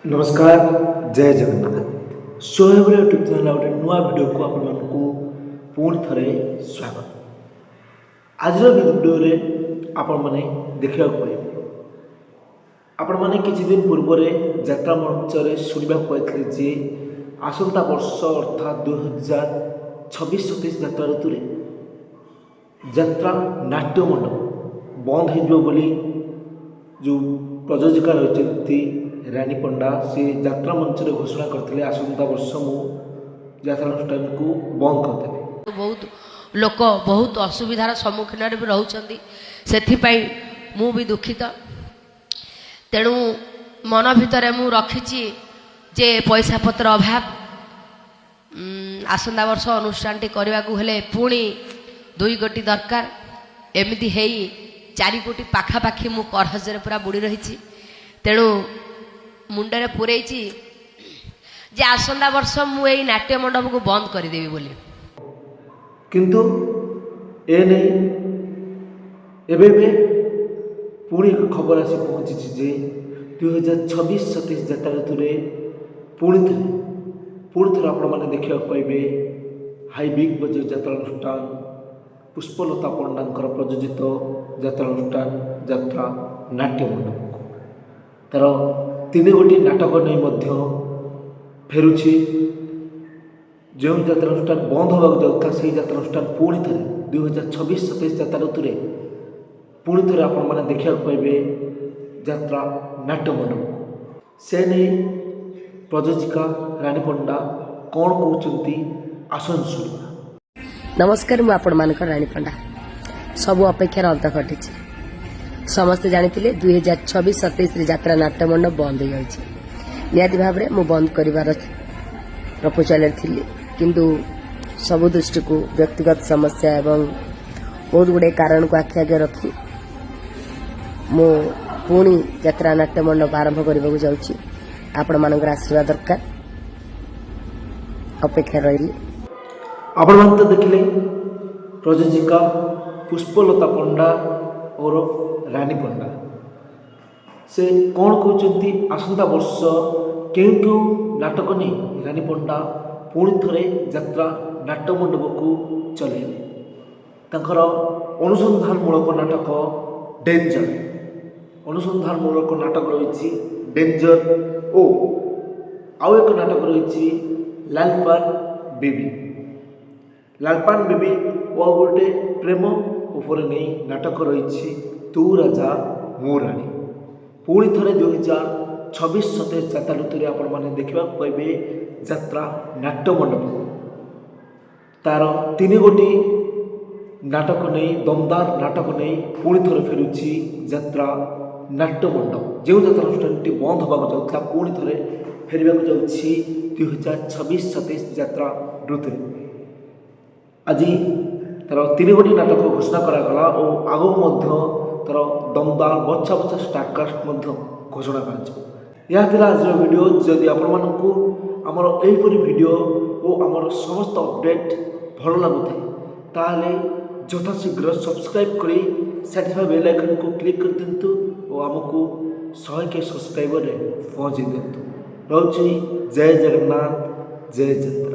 नमस्कार जय Jagannath सोहेबर YouTube channel गोटे नुआ वीडियो को आपको पुणी थे स्वागत। आज वीडियो रे आपण मैंने देखा पाइबे आपण मैंने किछि दिन पूर्व यात्रा मंच रे सुनिबा पाइथिले जे आसंता वर्ष अर्थात 2026-27 यात्रा ऋतु रे यात्रा नाट्य मंडप बंद हो जो प्रयोजिका रही रानी पंडा से यात्रा मंच रे घोषणा करते आसंता वर्ष मु यात्रानुष्ठान को बंद करदेवे। बहुत लोक बहुत असुविधार सम्मुखीन भी रोचंती से मु भी दुखित तेणु मन भितर मु रखी जे पैसा पत्र अभाव आसंता वर्ष अनुष्ठान टी करने को हेले पुणी 2 कोटी दरकार एमती है 4 कोटी पाखापाखि मु करहजरे पूरा बुड़ी रही तेणु मुंडरे पुरैची जे आसंता वर्ष मु एई नाट्य मंडप को बंद करदेवी बोली किंतु ए नहीं एबे पुणी एक खबर आसी पहुंची जे 2026-27 यात्रा ऋतु रे पुणी थे आपण मैंने देखा पाइबे हाई बिग बजेट यात्रानुष्ठान पुष्पलता पंडांकर प्रयोजित यात्रानुष्ठान यात्रा नाट्य मंडप तार 3 गोटी नाटक नहीं फेरुछि जो यात्रानुष्ठान बंद होगा जाता से यात्रानुष्ठान पुणी थे 2026-27 यात्रा ऋतु रे पुणी थे आपण मैंने देखा पाइबे यात्रा नाट्य मंडप से नहीं प्रयोजिका रानी पंडा कौन कहते आसन शुणा। नमस्कार मु आपण मानकर रानी पंडा सबु अपेक्षार अंत घटी समस्ते जानी 2026-27 यात्रा नाट्य मंडप बंद हो जाए निहाती भाव में मु बंद कर प्रपोजल थी किंतु सबु दृष्टि को व्यक्तिगत समस्या एवं बहुत गुड़े कारण को आखि आगे रखी मु पुणी यात्रा नाट्य मंडप आरंभ करने जाऊँगी आपण मानकर आशीर्वाद दरकार अपेक्षा रही। आपण मान तो देखिले प्रयोजिका पुष्पलता पंडा और रानी पंडा से कौन कहते आसंता वर्ष क्यों क्यों नाटक नहीं रानी पंडा पुणी थे यात्रा नाट्य मंडप को चलेबे तांकर अनुसंधानमूलक नाटक डेंजर अनुसंधानमूलक नाटक रही डेंजर ओ आउ एक नाटक रही लालपान बेबी और गोटे प्रेम उपर नहीं नाटक रही तू राजा मो रानी पुणी थे 2026-27 यात्रा ऋतु रे आपण मैंने देखा पाइबे यात्रा नाट्य मंडप तार 3 गोटी नाटक नहीं दमदार नाटक नहीं पुणी थे फेरुची यात्रा नाट्य मंडप जो यात्रानुष्ठान बंद होगा जाता पुणी थे फेरवा जाऊँगी 2026-27 यात्रा ऋतु आज तार 3 गोटी नाटक घोषणा करागला और आगो तार दमदार बच्चा बच्चा स्टारकास्ट घोषणा कर आज वीडियो जदि आपमर यहीपरी वीडियो और आमर समस्त अपडेट भल लगुए ताहले यथाशीघ्र सब्सक्राइब कर साइड बेल आइकन को क्लिक कर दिंतु और आमको 100 के सब्सक्राइबर पहुँचे दिंतु। रोची जय जगन्नाथ जय जगन्नाथ।